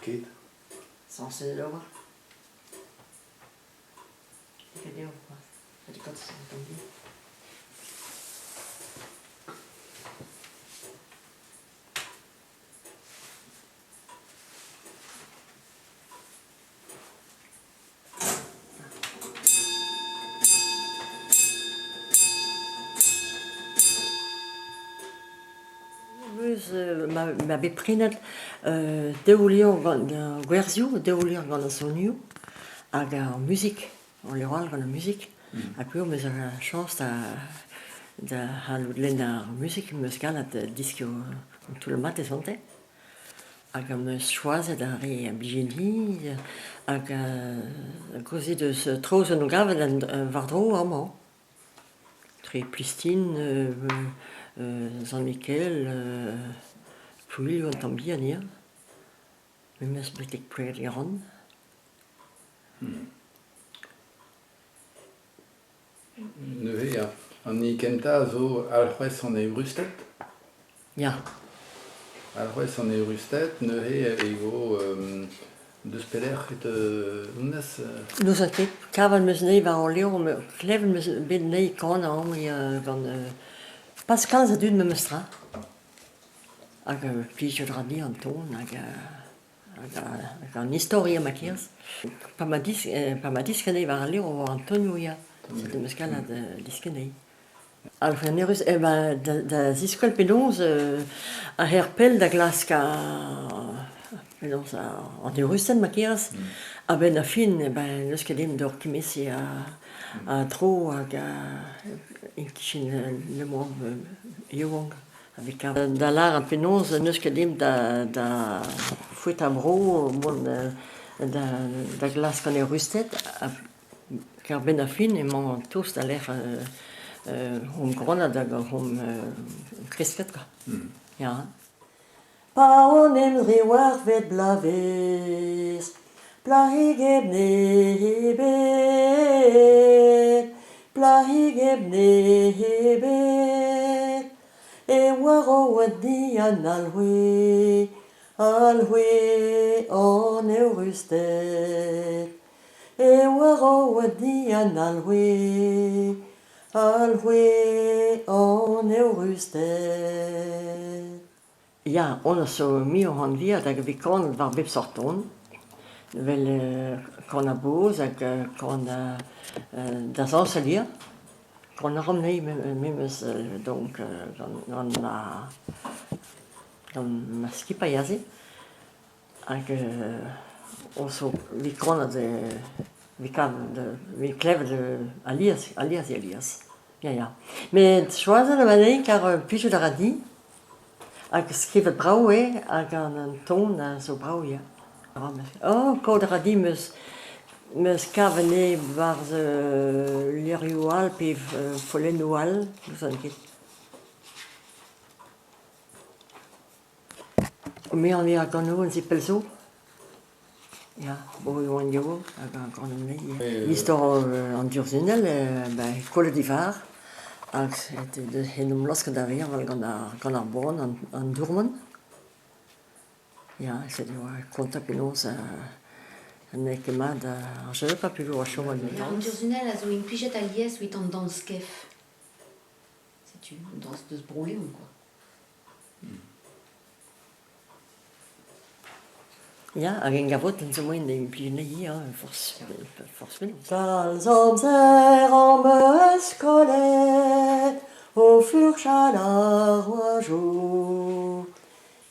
ket. Sans se lower. Det kan det jo. Er det godt sådan, den lige? Ma beprinet deulio gant gwerzioù, deulio gant sonioù hag ar musik, an leroal gant ar musik. Ha pio meus a chans da halout ar musik meus galat diskio tout le mat ezante. Hag meus choazet a re bligeni hag gozit eus troz an o gavet war-dro amañ. Tre Plistine, Jean-Michel, Pouilio an tambi anir. Meus betek pred yaran. Neuze an ikenta zo alc'hwez an eurustet. Ya. Alc'hwez an eurustet, neuze ego deus pelec'h et unez. Nous a ket kaval meus nei war an leo, klevel meus bet nei kan an gant pas 15 dud meus tra. Hag plijo dradi an ton hag an historia makias. Pa ma diskenei war an leo an tonio ya. C'est meus galat diskenei. Alors, nerus, da ziskol penaos a herpel da glas ka penaos an eurusten makias. A ben a fin, neus ket em d'or kimesi a tro hag en kichin le moan eoang. Da lar an penaos neus ket em da fouet am ro da glas kan eurustet. Car ben a fin emañ tost da l'er gronad hag kresket. Ja. Pa on emre war vet blavez, plahig nebet, e war o di an alwe an eurustet. E war o di an alwe an eurustet. Ja, on so mio han viat hag vi kan var bep sorton. Vel kan a boz hag kan da zansalir. Kan a romnei memes donc gant ma skipaiaze. Hag on so vi kan vi klevet alias. Ja. Men choazet a manei car plijo da radi. Hag skrivet brao hag an ton zo brao ya. Oh, kod radi meus kavene war lirioal pe folenoal, nous an ket. Me an ea gant an zipel zo. Ja, bo eo an yo, hag gant an mei. Istor an durzunel, kollet divar. Hag en omlosk da ver gant ar bon an dourman. Ja, c'est konta penaos an ekemad ar jeu pa pugo a chom an An durzunel a zo in plijet alies oit an dans kef. C'est une danse deus broleon, quoi. Ja, hag en gavot en zo moen en plijenei force penaos. Dal amzer am eus kolet o furchal ar oajo.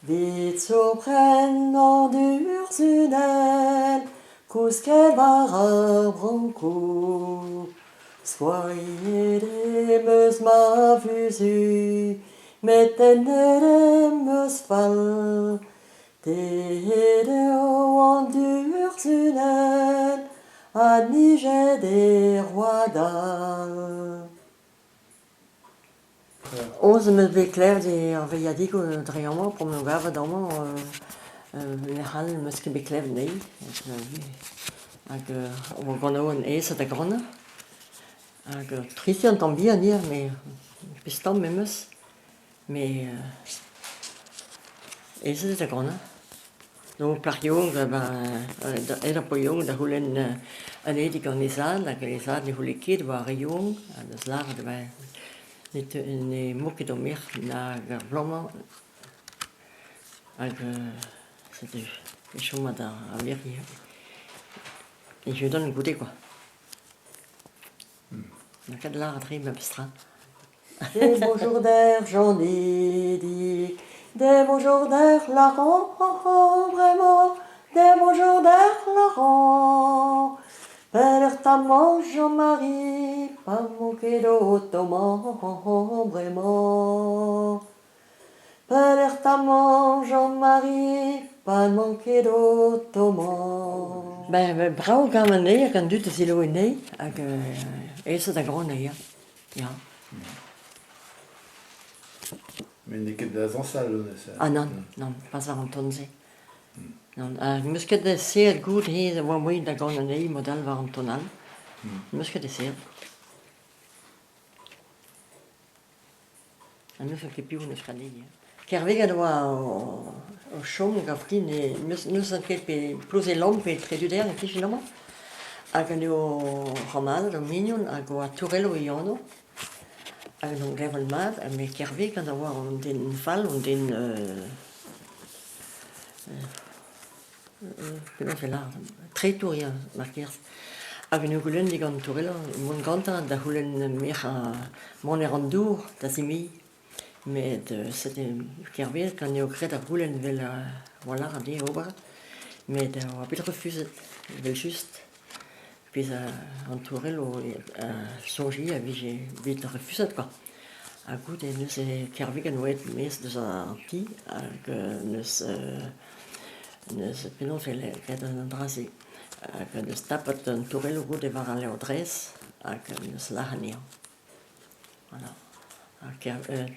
Vit so pren an durzunel, kousket war ar branko. Soyez eus ma vuzu, met en eus fall. Eo an durzunel, a nijet e roadal. Oz me bet klev ar veiadig o dreamañ pour me gavet amañ lec'hal meus ket bet klev nei. Hag o gant o an eizet a gronna. Hag trisi an tambi an ir, me pestam memes. Me eizet a gronna. No plagiong, era po jong, da hulen an edik an isad, da ke isad ni hule kid war jong, das lager de bij ne mokke do meer na vlommen. C'était chaud matin à Myri. Et je lui donne goûter quoi. Donc de là rentré même strat. Des beaux jours d'air j'en ai dit. Des beaux jours d'air la rend, vraiment, des beaux jours d'air la rend. Père ta Jean-Marie, pas manquer d'automan, vraiment. Père ta Jean-Marie, pas manquer d'automan. Ben, brauw gaan we nee, ik kan doen te zien nee. Eerst dat gewoon nee, ja. Mais il n'est que dans salle, ça. Ah non, non, pas aan tonze. Misschien de zeer goed hier, wat moet je dat gewoon nee, model waren tonal. Misschien de zeer. En nu vind ik pieuw niet gaan nee. Kervega doa o chom gafkin e nous an ket pe plus e lom pe treduder e fichi loma hag an eo ramal o mignon hag o a Torello e iono hag an glevel mat hag me kervega da war an den fall an den comment fait l'art très tourien marquers hag an eo gulen dig an Torello mon ganta da hulen mer mon erandour da simi. Mais c'était kervé quand il y a créé la boule une belle voilà à dire over mais on a pu refuser il juste puis entouré le songer avait j'ai vite refusé quoi à coup de nous c'est kervé quand nous être mais de ça petit que nous nous fait les qu'être un drasé que nous tape entouré le goût de voir aller au dress que nous la hania voilà.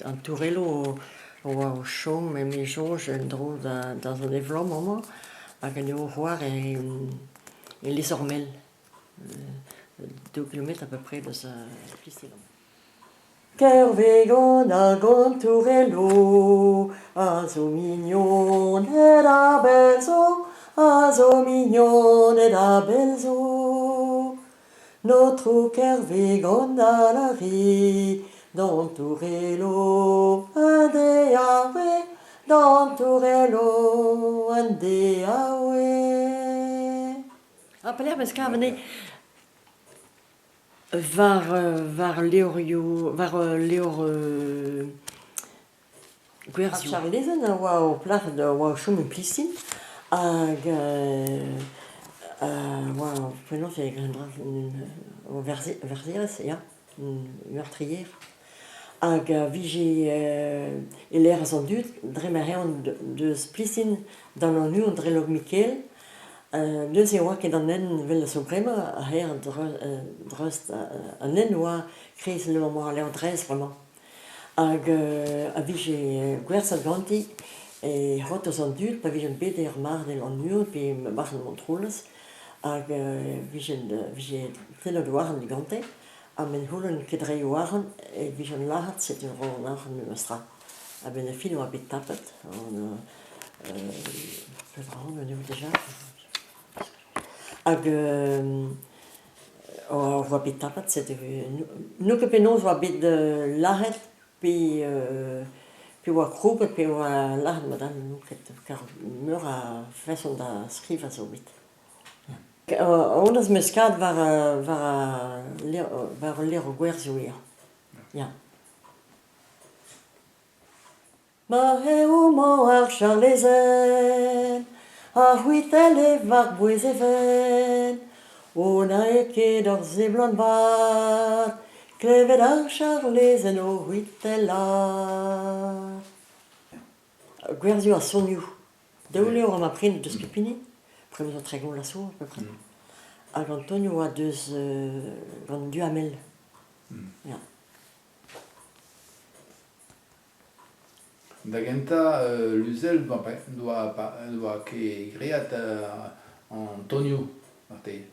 An Torello o chom e me Georges en dro dans un développement hag an eo c'hoar e les ormel 2 km à peu près de sa piscine. Kervegon hag an Torello a zo mignon et a bel zo a zo mignon et a bel zo notre Kervegon a la ri dans Torello, ande awe, dans Torello, ande awe. Appelez parce qu'à venir var Leorio, var Leor Guerzio. Charlezen a oa o plar de oa o chom implicit hag oa o prenon fait o verziras, ja, meurtrière. Hag vije l'air zondu dre marreon de splicin dans le nu dre log Michael deus e oa ket an en vel suprema a her drost an en oa kreis le moment aller dres vraiment hag a vije gwerzat ganti e hot o zondu pa vije bet er mar del an nu pe mar an montroles hag vije tenod waren gigante a men hulen kedre waren e vision lahat c'est un rond nach mestra a ben fil o bit tapet on on déjà hag o va bit tapet c'est nous que penos va bit de lahat puis wa krupet puis wa lahat madame nous car meur a façon da skriva so bit. Ons meskat var lero Guerzio ja. Ma eo mo ar Charlezen, a huitele var bouezeven, ona e ket ur zeblant bat, klevet ar Charlezen o huitela. Guerzio a sonioù. Daoule ur ma print de spipini. Après, nous avons très gros lasso, à peu près. Hag Antonio a deus du amel. Ja. Da genta l'uzel doa ket great Antonio Martei.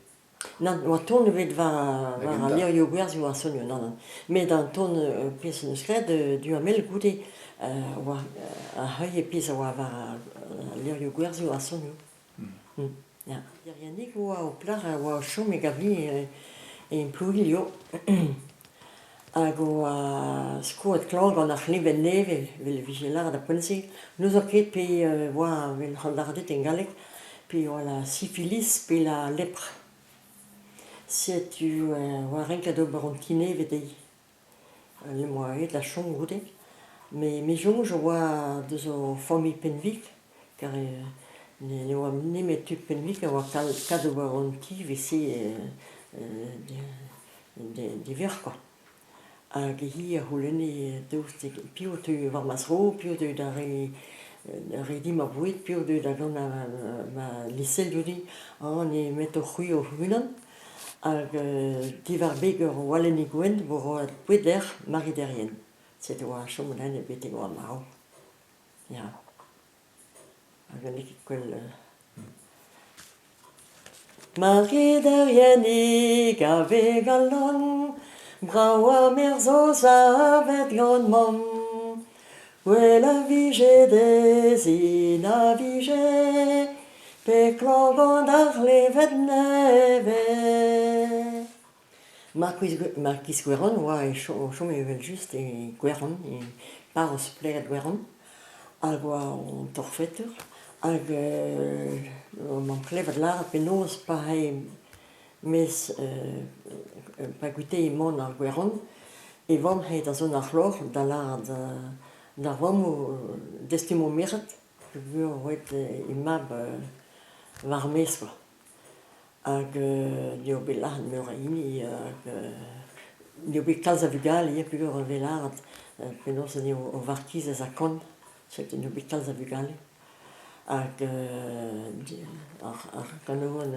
Non, oa ton vet va Lerio Guerzio a sonio, non. Mais dans ton pièce de skred du amel goude a heuil e pièce oa va Lerio Guerzio a sonio. Ja. Rianik oa o plar oa o chom e gavi en plougilio. Hag oa skoet klang gant ar chlevet neve vel vigelar da ponse. Nous o ket pe oa vel c'handardet en galek pe oa la syphilis pe la lèpre. Setu oa renk a d'ober an tinevet ei. Le moa et la chom goude. Me jonge oa deus o famille penvik, car ne oa nemet tu penvik a oa kad ober an ti vese de ver, quoi. Hag hi a houlene deus pio teu war mas ro, pio teu da re di ma bouet, pio teu da gant ma lisel dudi, ne met o c'hwi o hunan. Hag divar beger o walen e gwen, vor o boueder mari derien. C'est oa chom lan e bete oa mao. Ja. Hag an eket kwel... Mari derien e gave galon, brao a merzo savet gant mam. Wel a vije dez a vije, pe klangan ar levet neve. Markiz Gweran oa e chom e vel just e Gweran, e paros plegat Gweran, hag oa an torfetur, hag man klevet lar penaos pa he mes pa gwite e man ar Gweran, e vam he da zon ar lor da lar da vam o destimo meret, vur oet e mab war mes, quoi. Hag neo bet lac'h meur hini, neo bet kalz a vugal, pur velard, penaos neo o varkizez a kant, setu neo bet kalz a vugal. Hag ar kanoan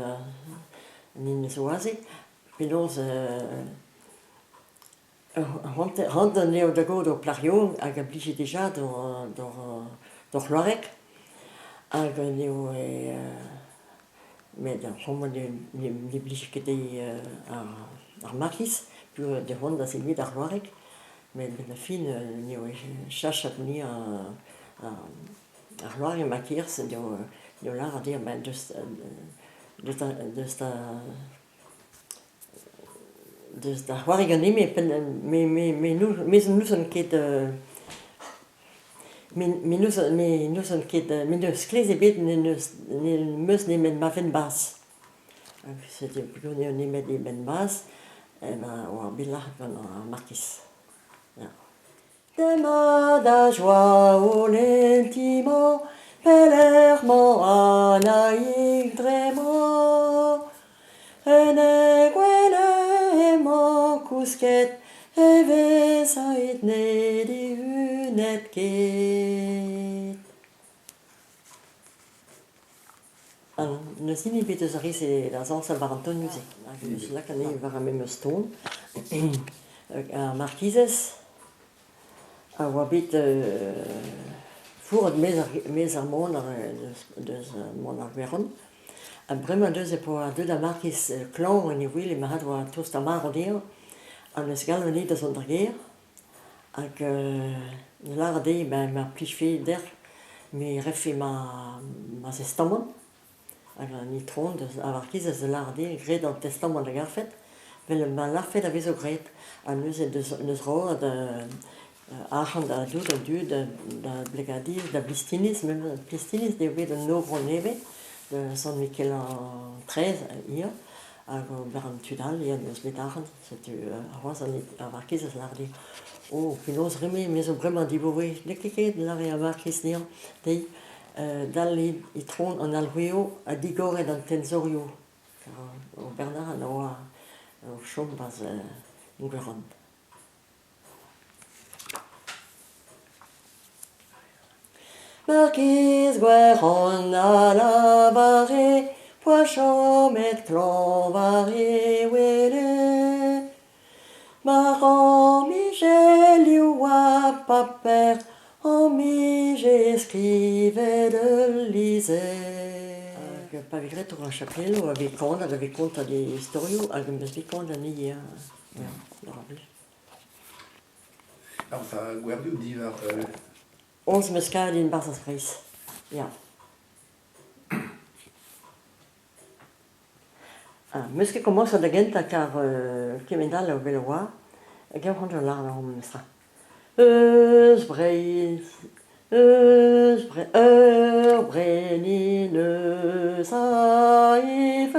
nin eus oaze, penaos hant neo da god o plario hag a blije deja d'or loarek, hag neo met c'hommont ne blij ket ar markiz, pur de c'hoant da semuet ar loarek, met ben a fin neo chachat ni ar loarek makiers, neo lar a dir deus da c'hoareg an eme, me nous an ket... Me neus sklez ebet ne meus nemet ma fen bas. C'était plutôt nemet e ben bas, oa bet lac'h gant ar markiz. Dema da joa o lentimo, pelec'hmañ anaik dremañ, en e gwellemañ kousket, e vezait ne dihunet ket. Neus hini bet eus a riz e da zañsal war an tonioù-se. Neus lak an e war a mem eus ton. Ar markizez a oa bet fourret mez ar mont deus mont ar Gweran. A bremañ deus e po a deud a markiz klañv en e ouel e marad oa tost a mar o dezho, an eus galon da zon ger, hag lar a dezhi ma plijfe der, me refe ma zestamant, hag an itron a markizez lar a dezhi gret an testamant da garfet, vel ma larfet a vezo gret, a neus road arc'hant da dout an dud da blegadiz, da blistiniz, même blistiniz deo bet an nogron neve, de Sant Mikel an 13 hier, hag ber an tudal, neus bet arc'hant, setu a c'hoaz a markizez lar a dezhi. O, penaos reme, me zo bremañ dibourre, ket lar e a markiz nean, dei, dal e tron an alveo a digoret an tenzorio. O Bernard an oa o chom baz Gweran. Markiz Gweran a lavare, poachomet klanvare wele. Mar Michel you a paper, en mi skrive de lise. Pa vegret ur a chapel o ave kant, ave kont a de historio, hag eus bet kant an ie. Alors, ça gwerdiou divar... 11 meus kavet din barzh az freiz. Ja. Misschien commence de gent dat car Kimendal willen waar. Ik heb gewoon lachen om de straat. Breni ne saiferni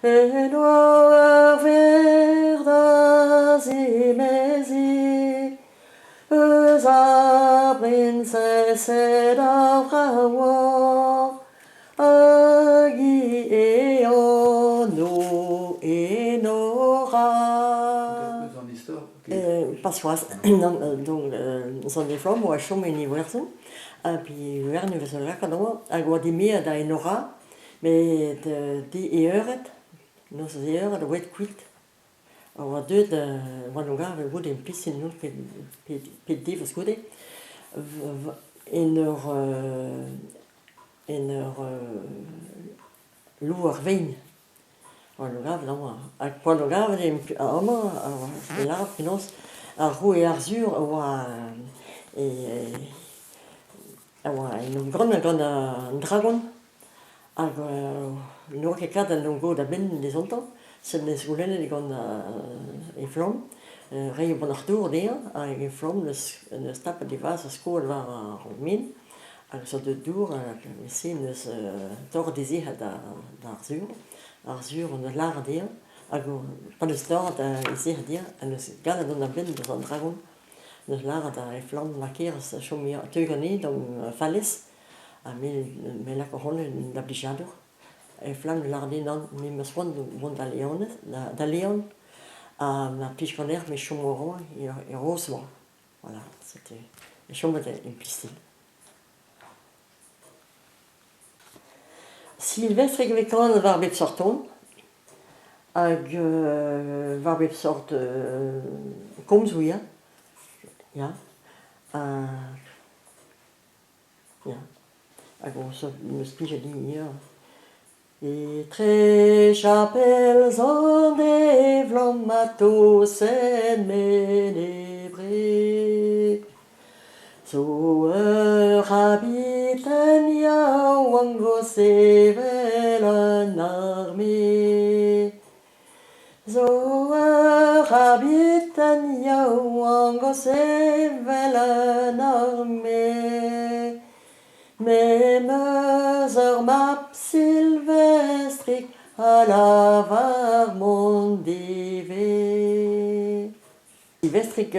et noir verdas imesi sa princesse d'Avrawa agi et ono et nora. Plus en histoire. Ok. Pas was, donc zo'n die vlam was zo in die werzen. En puis werden we zo lekker doen. En wat die meer dan in Nora, met die eeuwet, nog zo eeuwet, de wet kwit. En wat doet de, wat nog gaan we goed in pissen doen, pit die was goed. In loer wijn. Wat nog gaan we dan maar. En wat nog gaan we in allemaal, de laat in ons. Roux et Arzur, een grande dragon. Nog een keer dat go daar binnen de zon. Zijn de schoenen die gaan in vlam. Rijden van Arthur daar, in vlam. Dus de stappen die was, de school waren min. En zo de door, we zien dus toch die zich daar Arzur. Arzur en de laren daar. Pas de stad is hier dir en dus gaan dan naar binnen dus een dragon dus lagen daar in vlam markeren zo meer teugen niet dan valles en met lekker honden dat blijft en vlam lagen dan met mijn schoon wond de leon na pisconer met chomoron et rose voilà c'était les chambres implicite Sylvestre ik kan waar met sorton waar we een soort komzoeien. Ja. Ja. Ik was een spiegel die hier. Et très chapelles en des vlammatos en ménébrés. So habiten jou angos evel een armée. Zo habiten jou angos evel een armée. Memezer map sylvestrik à la var mondive. Sylvestrik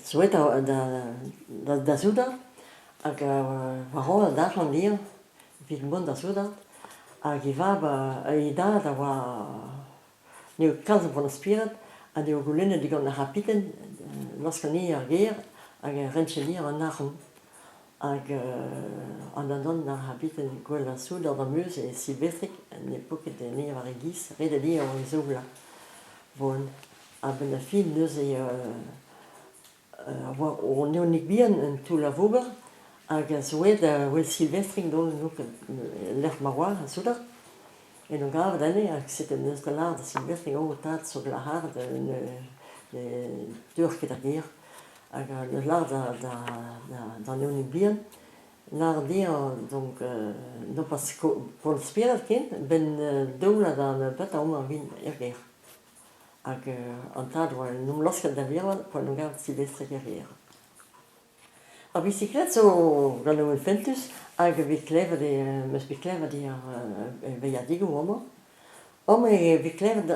zo heet dat zodat. Ik waarom dat van hier, wie moet dat zodat. Ik va ida dat was nu kansen van de spirit en die ogulinen die gaan naar kapiten, los kan niet ergeer, en rentje hier en naar hem. En dan naar kapiten, quella zo dat de muis is Sylvestrik en die pocket de neer waar ik is, reden die aan zo bla. Bon, hebben de film dus on est niet bien en tout la vober, en zo heet wel Sylvestrik dan ook leg maar waar zo dat. En dan gaan we dan ik zit in de laad Sylvestrik ook altijd zo klaar de Turken daar hier. En de laad dan est niet bien. Naar die donc non pas pour le spirit kind ben doula dan beta om win erger. En dat was noem los dat weer voor nog gaan Sylvestrik erger. Op bicyclette zo gaan we ventus. We kleven die via die gewoon. We kleven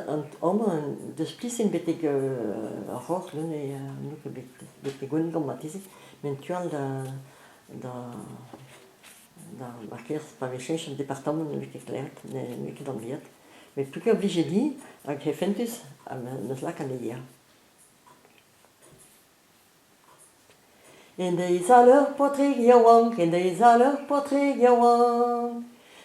dus plus een beetje hoog doen en ook een beetje goed combatisen. Mentual da markeert par les changes département de l'éclairette, de dan weer. Mais plus qu'obligé dit, avec les fentus, nos lacs en hier. In de zaleur potrig jawang, in de zaleur potrig jawang.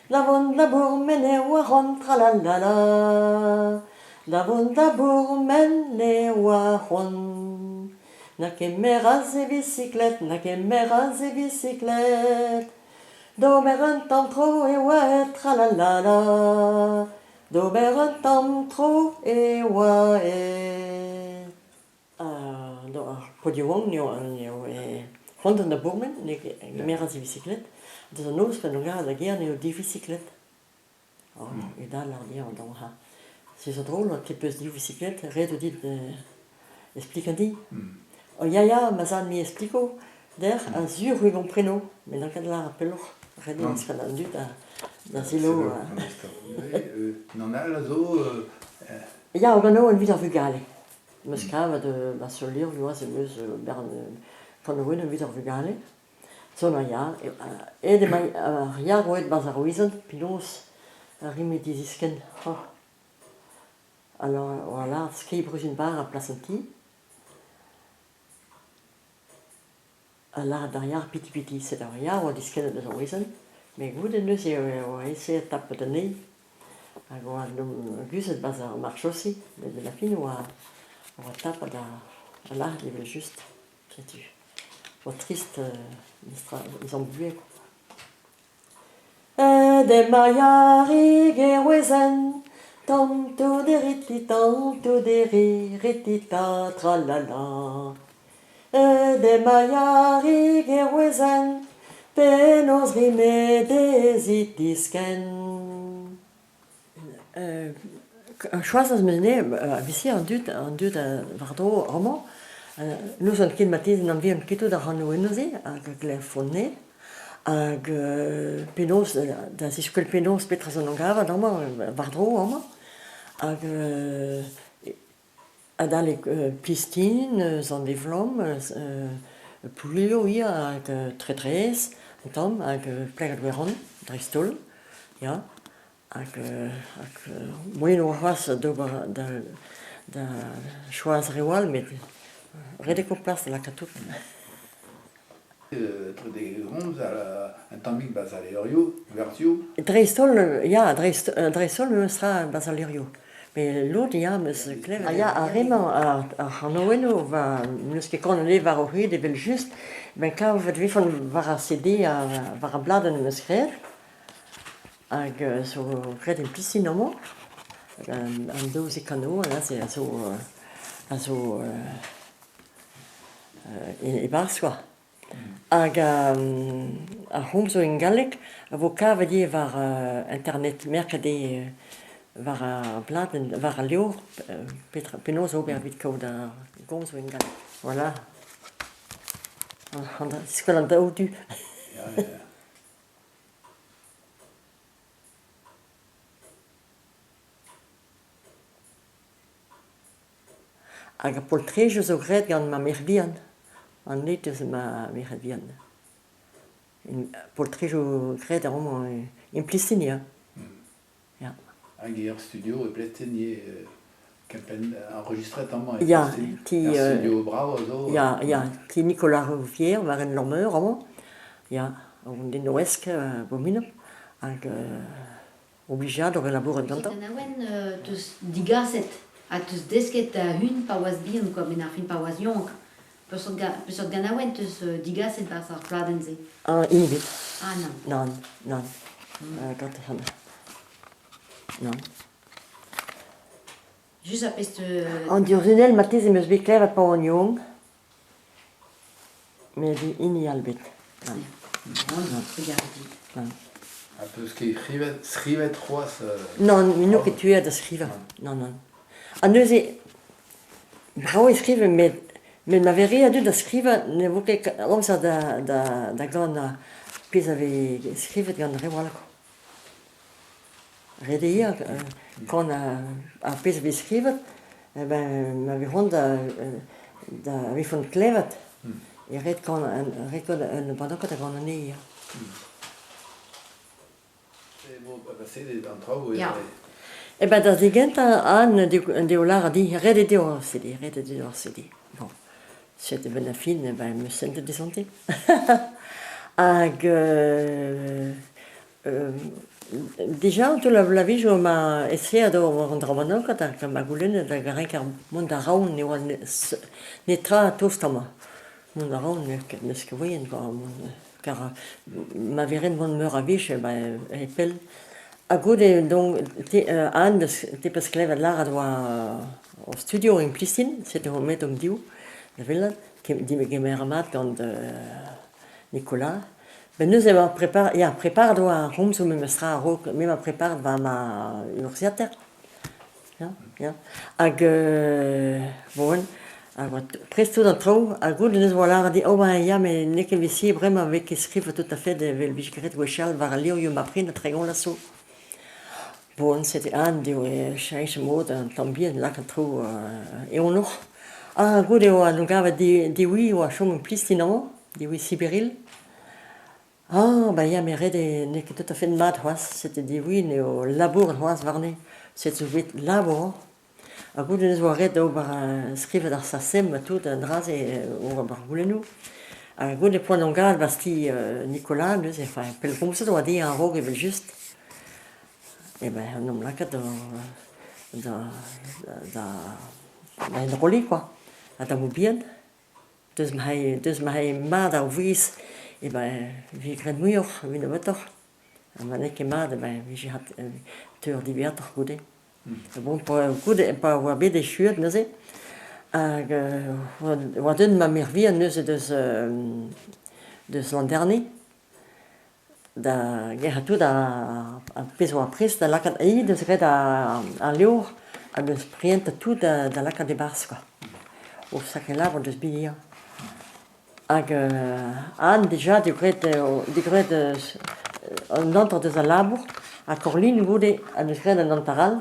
Lavon la bour mene waron tralalala. Lavon la bour mene waron. Na kemeras e bicyclette, na kemeras e bicyclette. Dober un temps trop et ouais tralalala. Dober un temps trop et ouais. Voor die wong vonden de bomen, meer als die bicyclette. Dus een oos van elkaar, dat gerne die bicyclette. Et daar lag die aan dan gaan. C'est zo drôle, want ik heb die bicyclette, rijden die, expliquent die. Ja, maar ze mi explico, daar, een zuur hoe ik preno, maar dan kan je daar peloch, rijden die gaan dan nu, dat silo. Non là, zo... Ja, we gaan nou een wieder vugale. Muscava de Bassolir, lui, c'est mieux, Berne, quand on a wieder vugale. Zo nou ja, de mij, ja, ooit bazaroisen, pinos, rimedisisken. Alors, voilà, skriver une barre à Placenty. Là, derrière, piti, c'est derrière, on dit qu'elle est de origine. Mais vous, de nous, on a essayé de taper de nez. Alors, on a bazar marche aussi, mais de la fin, on a tapé là, il est juste, sais-tu. Au triste, ils ont bué. De Mayari, Gewesen. Tanto de ritita, tralala. De Mayari, Gewesen. Penos rimedes itisken. Schwarz als meneer, ici en dut de Vardo, allemaal. Nous sommes qui matin, nous avons quitté de Hanouenosi, avec les fonnets. Ag penos, da si quel penos petra son angava, dama, Vardro, ama. Ag adale plistine, zan de vlam, pulio ia, ag tretres, tam, ag plegat veron, dristol, ja. Ag moyen oas da choaz rewal, met redeko plas de la katouk. Des ronds un tamic basalerio, vertio. Dreistol, ja, Dreistol me sera basalerio. Mais l'autre, ja, me se clève. Ah, ja, vraiment, à Hanoueno, va, nous qui connaissons var au rue, des belles juste, ben quand vous faites vivre, var à CD, var à bladen me scred, ag so cred in piscine mo, un douze cano, là, c'est so, et barswa. Ag a hom zo in Galek, vo kavadi var internet mercade var bladen var leo penos ober vit ko da gom zo in Galek. Voilà. C'est quoi l'endroit où tu? Ag poltrejo zo gret gant ma mervian. En net is ma mervian. Poltrejo gret a roman implicit, ja. Ja. Un studio et plétenier enregistré tellement. Ja, ti studio bravo zo. ja, ti Nicolas Rouvière waren l'hommeur roman. Ja, on den oesk bomino. Ag obligé de relaborer Peseurt gantan. ganaouen teus digaset, a teus desket hun pa oaz bihan, quoi, men ar fin pa oaz yonk. Peseurt ganaouen teus digaset bas ar pladen ze. Inhibit. Ah non. Non. Gant han. Non. Just a pest... En diorzinel matez e meus beklevet pa an yong. Mais di ini albet. Regarde. Un peu ce qui scrivet trois. Non, mais nous que tu es de skriva. Non. En dus bravo skriva, mais ma veri a dû de skriva, ne vous que om ça da gana pis avait skriva gana rewala ko. Redeia quand a pis avait skriva, ben ma veron da vifon klevet. Et red quand un pendant que gana ne. Ja. E ben da digent an de olar di rede de CD. Bon, c'était ben la fin, ben me sente de santé. Ag déjà tu la vie je m'a essayé de rendre maintenant quand ma goulene da garin car mon da raun ne tra tostama. Mon da raun ne ce que voyen car ma verren mon meur à vie ben epel. A gode donc an te pas klevet lar doa au studio in Plissin, c'était au met diou, la villa qui dit me gemeramat quand Nicolas Ben nous avons préparé, ja, préparé à Rome sur mes mestra ook, mais ma préparé va ma université. Ja, ja. Ag, bon, ag, presto dan trouw, ag goed, dus voilà, dit, oh, ben, ja, mais n'est que ici, vraiment, avec écrire tout à fait de Velbicret, Wechal, Varalio, you m'appris, notre dragon là-sous. Bon, c'était un des scheisse mode, tant bien, là, que trop, et on nog. Ah, goed, et on nous gave des oui, ou à chôme plus, sinon, des oui, sibéril. Ah, ben, ja, mais red, n'est que tout à fait de mat, c'était des oui, mais au labour, varné. C'était vite labor. A goed is wel red over schrijven dat sassem tout en dras over barboulenu. A goed de point ongal was die Nicolas dus enfin pel comme ça doit dire en rogue juste. Et ben on me l'a que da roli quoi. A da bien. Dus mij maar daar wies. Et ben wie krijgt muur, wie de wetter. En wanneer ik maar ben wie had teur die weer toch goed. Bon, goed, pas waar bij de schuurt, ne sé. Wat doen ma mervie, ne sé dus l'an dernier. Da gera tout da peso apres da lacat aí, dus red a leur, a dus prienta tout da lacat de bars quoi. Au sacré l'arbre dus bilia. Ag an déjà de gred un autre de l'arbre, a Corline goude a dus red an antaral.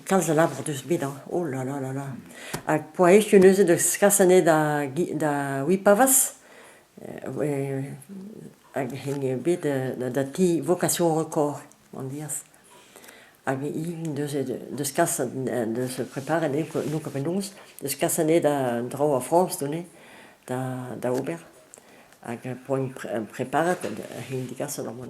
Quand l'arbre de ce bidon, oh là là là là. A poies une de scassané da Wipavas, a hing bid da ti vocation record, on dit. A de scassa de se préparer nous comme nous, de scassané da draw à France donné da Aubert. A point préparer hing di cassa dans mon